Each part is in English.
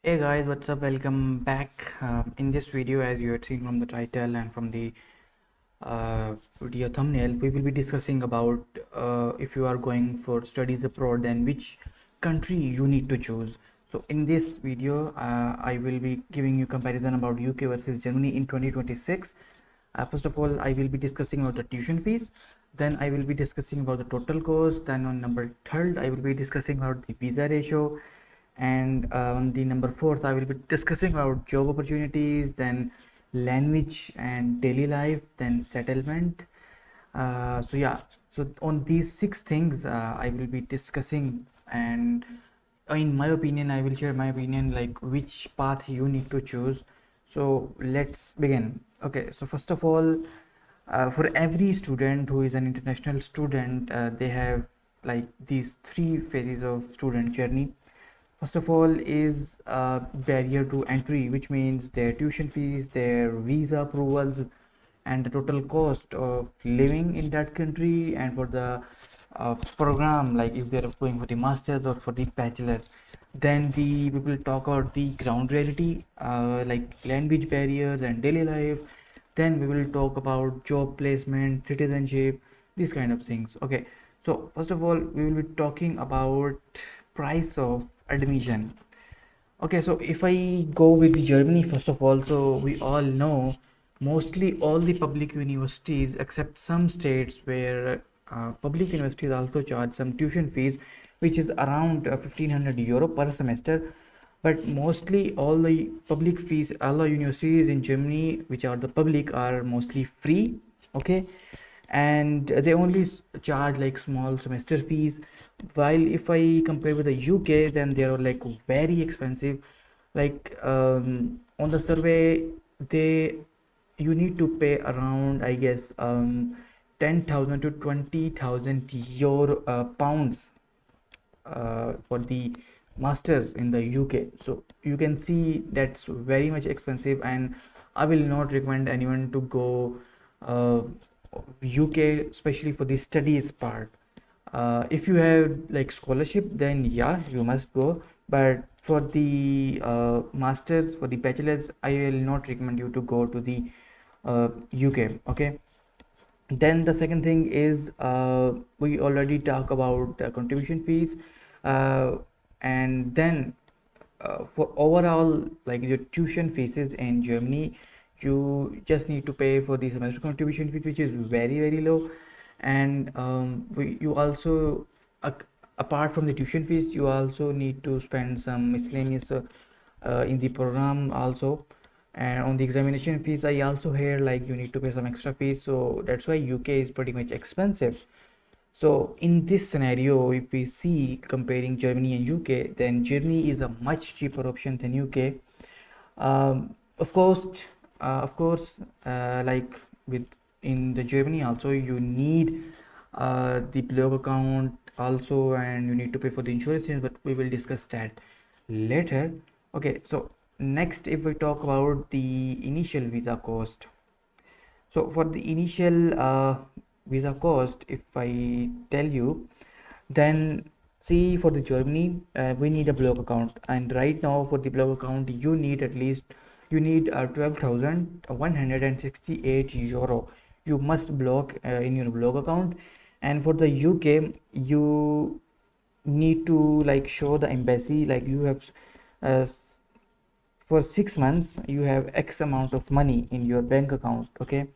Hey guys, what's up? Welcome back. In this video, as you had seen from the title and from the video thumbnail, we will be discussing about if you are going for studies abroad, then which country you need to choose. So in this video, I will be giving you comparison about UK versus Germany in 2026. First of all, I will be discussing about the tuition fees. Then I will be discussing about the total cost. Then on number third, I will be discussing about the visa ratio, and on the number fourth I will be discussing about job opportunities, then language and daily life, then settlement. So on these six things I will be discussing, and in my opinion I will share my opinion like which path you need to choose. So let's begin. Okay, so first of all, for every student who is an international student, they have like these three phases of student journey. First of all is barrier to entry, which means their tuition fees, their visa approvals, and the total cost of living in that country, and for the program, like if they're going for the masters or for the bachelors. Then we will talk about the ground reality, like language barriers and daily life. Then we will talk about job placement, citizenship, these kind of things. Okay, so first of all we will be talking about price of admission. Okay, so if I go with the Germany first of all, so we all know mostly all the public universities except some states where public universities also charge some tuition fees, which is around 1500 euro per semester. But mostly all the public fees, all the universities in Germany which are the public are mostly free. Okay, and they only charge like small semester fees, while if I compare with the UK, then they are like very expensive. Like on the survey, they you need to pay around, I guess, 10,000 to 20,000 euro pounds for the masters in the UK. So you can see that's very much expensive, and I will not recommend anyone to go uh, UK, especially for the studies part. If you have like scholarship, then yeah, you must go. But for the masters, for the bachelors, I will not recommend you to go to the UK. Okay. Then the second thing is we already talk about contribution fees, uh, and then for overall like your tuition fees in Germany, you just need to pay for the semester contribution fees, which is very low. And you also, apart from the tuition fees, you also need to spend some miscellaneous in the program also. And on the examination fees, I also hear like you need to pay some extra fees, so that's why UK is pretty much expensive. So in this scenario, if we see comparing Germany and UK, then Germany is a much cheaper option than UK. Of course, like with in the Germany also, you need the blog account also, and you need to pay for the insurances, but we will discuss that later. Okay, so next, if we talk about the initial visa cost. So for the initial visa cost, if I tell you, then see for the Germany, we need a blog account, and right now for the blog account, you need at least 12,168 euro. You must blog in your blog account, and for the UK, you need to like show the embassy like you have uh, for 6 months you have X amount of money in your bank account. Okay,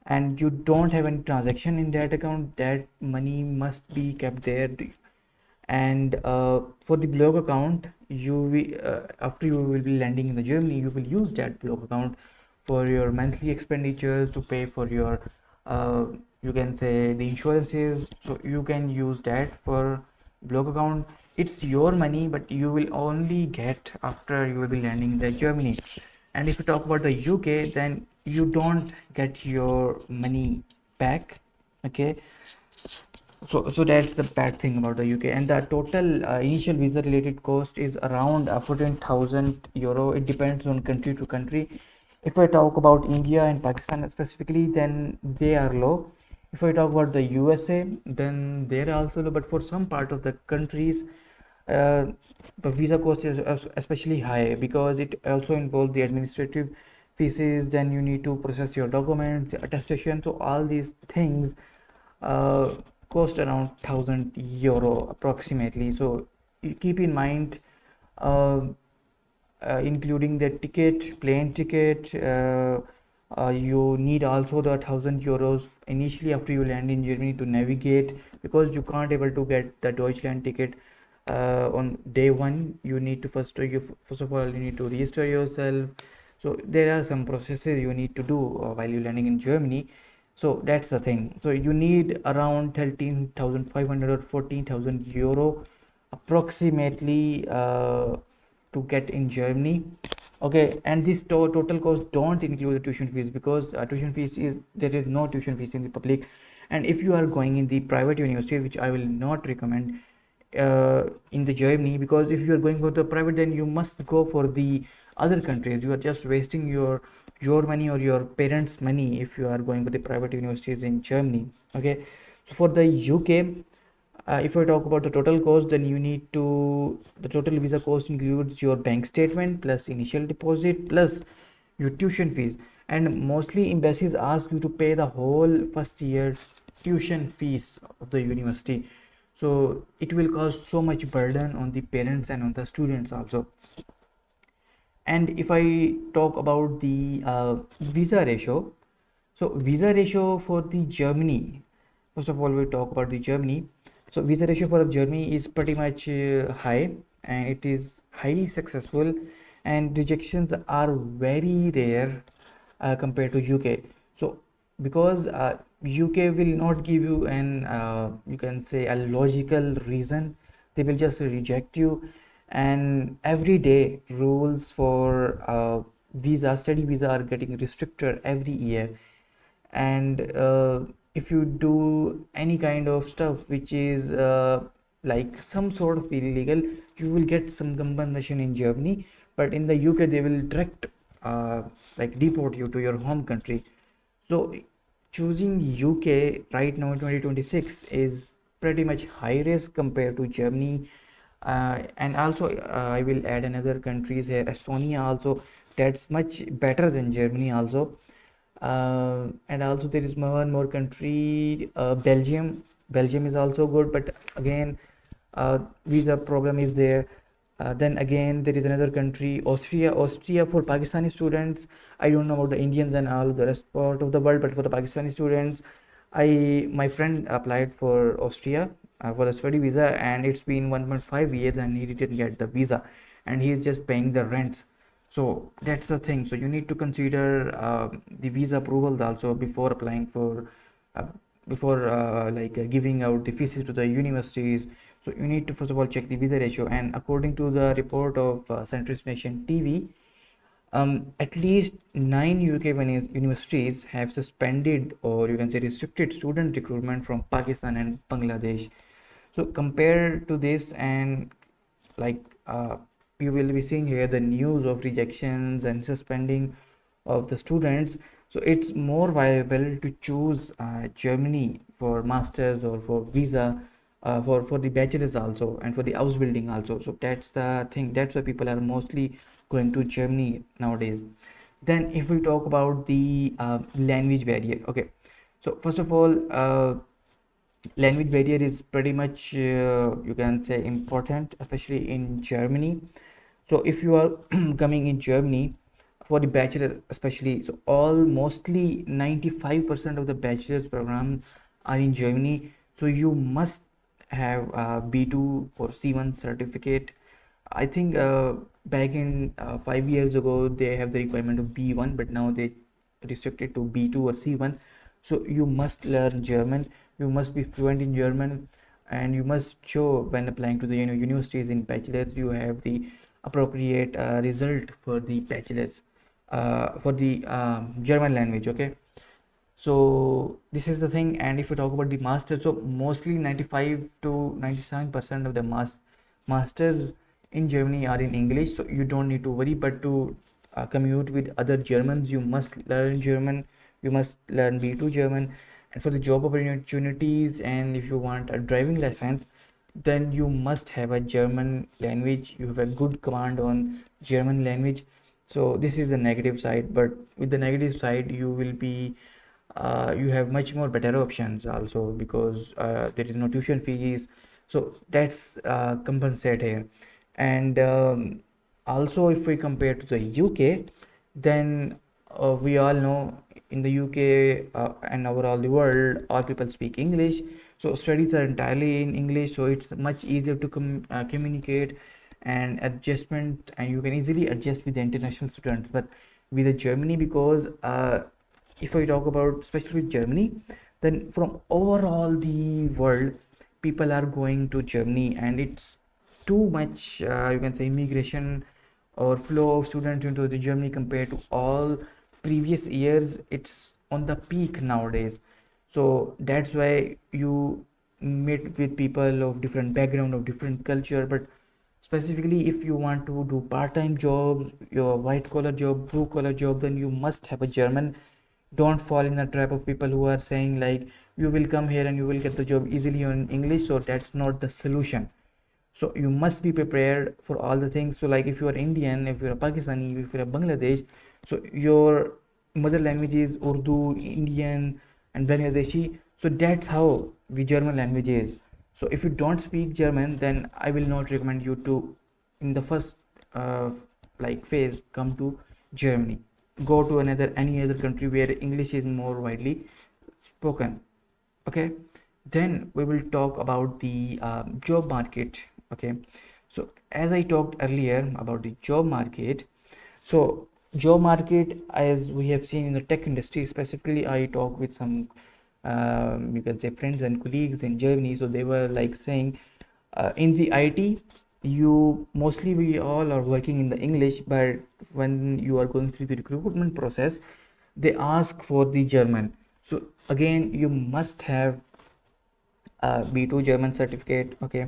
and you don't have any transaction in that account, that money must be kept there. And for the blog account, after you will be landing in the Germany, you will use that blog account for your monthly expenditures, to pay for your uh, you can say the insurances, so you can use that for blog account. It's your money, but you will only get after you will be landing in the Germany. And if you talk about the UK, then you don't get your money back. Okay, so that's the bad thing about the UK. And the total initial visa related cost is around 14,000 euro. It depends on country to country. If I talk about India and Pakistan specifically, then they are low. If I talk about the USA, then they are also low. But for some part of the countries, uh, the visa cost is especially high because it also involves the administrative fees. Then you need to process your documents, attestation. So all these things uh, cost around 1,000 euro approximately. So you keep in mind, uh, including the ticket, plane ticket. You need also the 1,000 euros initially after you land in Germany to navigate, because you can't able to get the Deutschland ticket on day one. You need to first of all you need to register yourself. So there are some processes you need to do while you're landing in Germany. So that's the thing. So you need around 13,500 or 14,000 euro approximately to get in Germany. Okay, and this total cost don't include the tuition fees, because tuition fees is, there is no tuition fees in the public. And if you are going in the private university, which I will not recommend in the Germany, because if you are going for the private, then you must go for the other countries. You are just wasting your money or your parents' money if you are going for the private universities in Germany. Okay, so for the UK, if I talk about the total cost, then you need to, the total visa cost includes your bank statement plus initial deposit plus your tuition fees. And mostly embassies ask you to pay the whole first year tuition fees of the university. So it will cause so much burden on the parents and on the students also. And if I talk about the visa ratio, so visa ratio for the Germany, first of all we talk about the Germany. So visa ratio for Germany is pretty much high, and it is highly successful, and rejections are very rare compared to UK. So because UK will not give you an you can say a logical reason, they will just reject you. And every day rules for study visa are getting restricted every year. And if you do any kind of stuff which is like some sort of illegal, you will get some compensation in Germany, but in the UK they will direct uh, like deport you to your home country. So choosing UK right now in 2026 is pretty much high risk compared to Germany. And also I will add another countries here, Estonia also, that's much better than Germany also. And also there is one more country, Belgium is also good, but again visa problem is there. Then again there is another country, Austria for Pakistani students. I don't know about the Indians and all the rest part of the world, but for the Pakistani students, my friend applied for Austria for the study visa, and it's been 1.5 years and he didn't get the visa, and he is just paying the rents. So that's the thing. So you need to consider the visa approvals also before applying for uh, before giving out the fees to the universities. So you need to first of all check the visa ratio. And according to the report of Centrist Nation TV, at least 9 UK universities have suspended, or you can say restricted, student recruitment from Pakistan and Bangladesh. So compared to this, and like you will be seeing here the news of rejections and suspending of the students. So it's more viable to choose Germany for masters or for visa, for the bachelors also, and for the house building also. So that's the thing, that's why people are mostly going to Germany nowadays. Then if we talk about the language barrier, okay, so first of all, language barrier is pretty much you can say important, especially in Germany. So if you are coming in Germany for the bachelor especially, so all mostly 95% of the bachelor's programs are in Germany. So you must have B2 or C1 certificate. I think back in 5 years ago they have the requirement of B1, but now they restricted to B2 or C1. So you must learn German, you must be fluent in German, and you must show when applying to the universities in bachelors you have the appropriate result for the bachelors for the German language. Okay, so this is the thing. And if you talk about the master, so mostly 95 to 97% of the masters in Germany are in English, so you don't need to worry. But to commute with other Germans, you must learn German, you must learn B2 German. And for the job opportunities, and if you want a driving license, then you must have a German language. You have a good command on German language. So this is the negative side, but with the negative side, you will be you have much more better options also, because there is no tuition fees. So that's compensate here. And also, if we compare to the UK, then we all know in the UK and overall the world, all people speak English. So studies are entirely in English. So it's much easier to communicate and adjustment, and you can easily adjust with the international students. But with the Germany, because if I talk about especially with Germany, then from overall the world, people are going to Germany, and it's too much, you can say, immigration or flow of students into the Germany compared to all previous years. It's on the peak nowadays. So that's why you meet with people of different background, of different culture. But specifically, if you want to do part-time job, your white collar job, blue collar job, then you must have a German. Don't fall in the trap of people who are saying like you will come here and you will get the job easily on English. So that's not the solution. So you must be prepared for all the things. So like if you are Indian, if you're a Pakistani, if you're a Bangladesh, so your mother language is Urdu, Indian, and Bangladeshi. So that's how the German language is. So if you don't speak German, then I will not recommend you to in the first like phase come to Germany. Go to another any other country where English is more widely spoken. Okay, then we will talk about the job market. Okay, so as I talked earlier about the job market, so job market, as we have seen in the tech industry, specifically I talked with some you can say friends and colleagues in Germany. So they were like saying in the IT, you mostly we all are working in the English, but when you are going through the recruitment process, they ask for the German. So again, you must have B2 German certificate. Okay,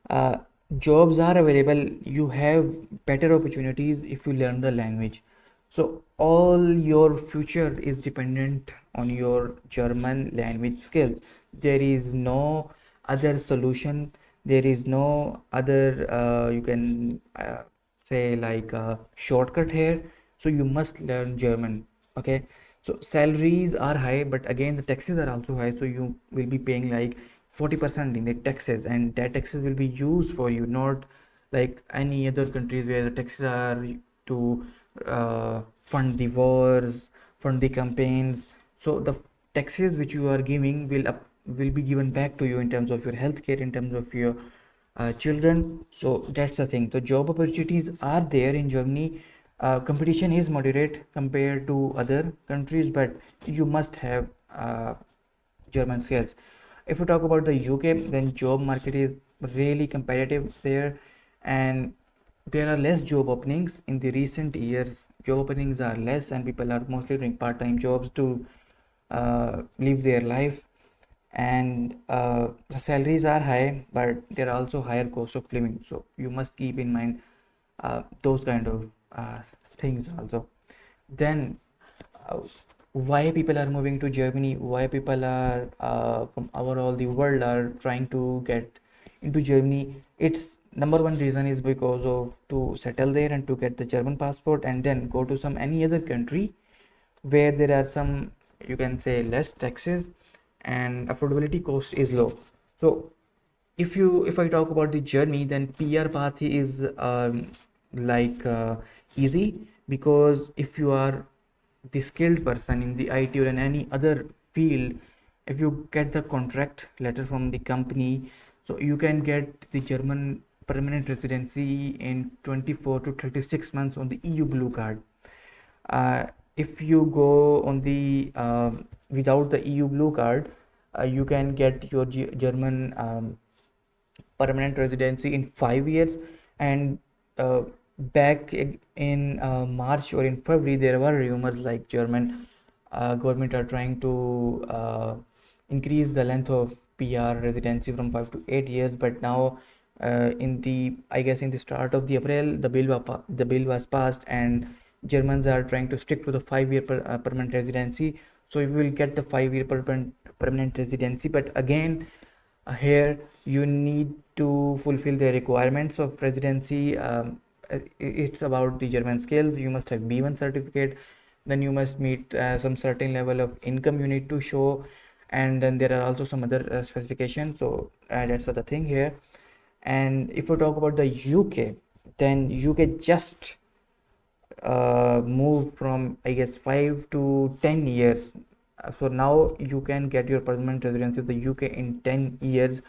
uh, jobs are available. You have better opportunities if you learn the language. So all your future is dependent on your German language skills. There is no other solution. There is no other you can say like shortcut here. So you must learn German. Okay, so salaries are high, but again the taxes are also high. So you will be paying like 40% in the taxes, and that taxes will be used for you, not like any other countries where the taxes are to fund the wars, fund the campaigns. So the taxes which you are giving will be given back to you in terms of your healthcare, in terms of your children. So that's the thing. So job opportunities are there in Germany. Competition is moderate compared to other countries, but you must have German skills. If we talk about the UK, then job market is really competitive there, and there are less job openings in the recent years. Job openings are less, and people are mostly doing part-time jobs to live their life. And the salaries are high, but there are also higher cost of living. So you must keep in mind those kind of things also. Then uh, why people are moving to Germany, why people are from overall the world are trying to get into Germany. It's number one reason is because of to settle there and to get the German passport, and then go to some any other country where there are some, you can say, less taxes and affordability cost is low. So if I talk about the journey, then PR path is like easy, because if you are the skilled person in the IT or in any other field, if you get the contract letter from the company, so you can get the German permanent residency in 24 to 36 months on the EU blue card. If you go on the without the EU blue card, you can get your German permanent residency in 5 years. And uh, back in March or in February, there were rumors like German government are trying to increase the length of PR residency from 5 to 8 years. But now, in the I guess in the start of the April, the bill was passed, and Germans are trying to stick to the 5 year permanent residency. So you will get the 5 year permanent residency. But again, Here you need to fulfill the requirements of residency. It's about the German skills. You must have B1 certificate, then you must meet some certain level of income you need to show, and then there are also some other specifications. So that's the thing here. And if we talk about the UK, then UK just move from, I guess, 5 to 10 years. So now you can get your permanent residency of the UK in 10 years.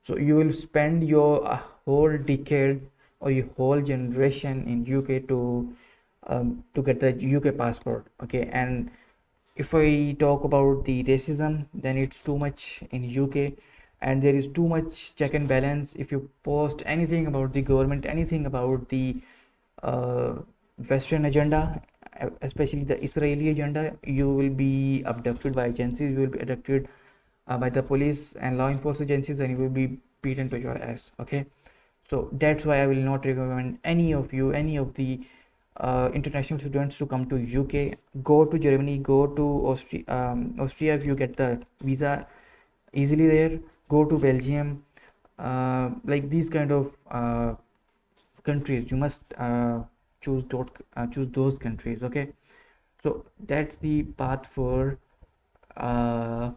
So you will spend your whole decade or your whole generation in UK to get the UK passport. Okay, and if I talk about the racism, then it's too much in UK, and there is too much check and balance. If you post anything about the government, anything about the uh, Western agenda, especially the Israeli agenda, you will be abducted by agencies. You will be abducted by the police and law enforcement agencies, and you will be beaten to your ass. Okay, so that's why I will not recommend any of you, any of the international students to come to UK. Go to Germany, go to Austria if you get the visa easily there. Go to Belgium, like these kind of countries. You must choose those countries. Okay, so that's the path for uh,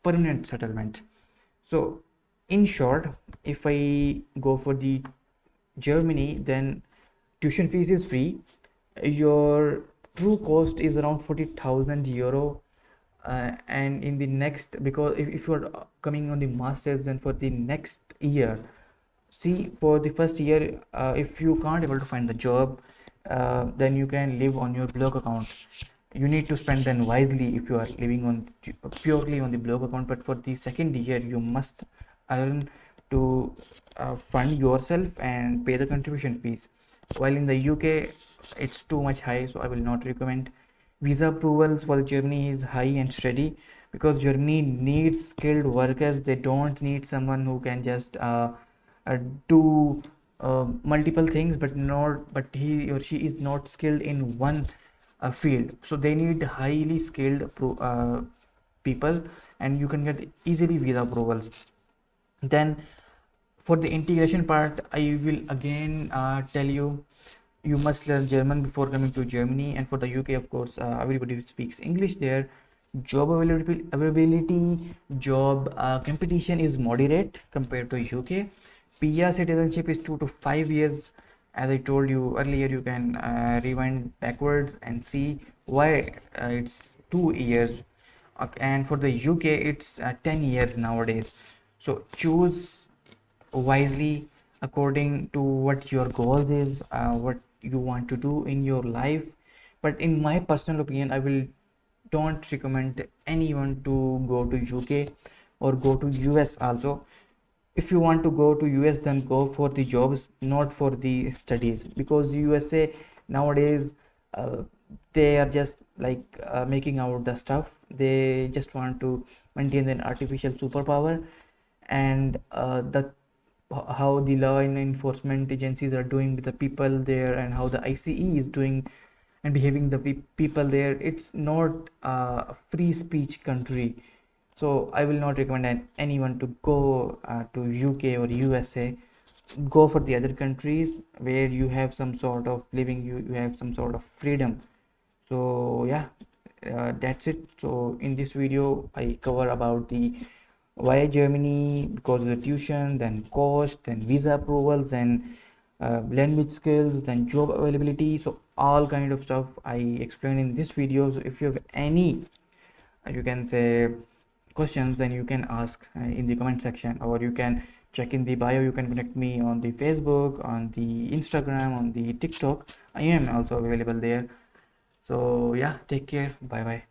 permanent settlement. So in short, if I go for the Germany, then tuition fees is free. Your true cost is around 40,000 euro. And in the next, because if you are coming on the masters, then for the next year, see, for the first year, if you can't able to find the job, then you can live on your blog account. You need to spend then wisely if you are living on purely on the blog account. But for the second year, you must earn to fund yourself and pay the contribution fees. While in the UK, it's too much high, so I will not recommend. Visa approvals for Germany is high and steady, because Germany needs skilled workers. They don't need someone who can just uh, do multiple things, but he or she is not skilled in one field. So they need highly skilled people, and you can get easily visa approvals. Then for the integration part, I will again tell you, you must learn German before coming to Germany. And for the UK, of course, everybody speaks English there. Job availability, job competition is moderate compared to UK. PR citizenship is 2 to 5 years. As I told you earlier, you can rewind backwards and see why it's 2 years. And for the UK, it's 10 years nowadays. So choose wisely according to what your goals is, what you want to do in your life. But in my personal opinion, I will don't recommend anyone to go to UK or go to US also. If you want to go to US, then go for the jobs, not for the studies, because USA nowadays, uh, they are just like making out the stuff. They just want to maintain an artificial superpower. And the how the law and enforcement agencies are doing with the people there, and how the ICE is doing and behaving the people there, it's not a free speech country. So I will not recommend anyone to go to UK or USA. Go for the other countries where you have some sort of living, you have some sort of freedom. So yeah, that's it. So in this video I cover about the why Germany, because of the tuition, then cost, then visa approvals, and language skills, then job availability. So all kind of stuff I explained in this video. So if you have any, you can say, questions, then you can ask in the comment section, or you can check in the bio. You can connect me on the Facebook, on the Instagram, on the TikTok. I am also available there. So yeah, take care. Bye bye.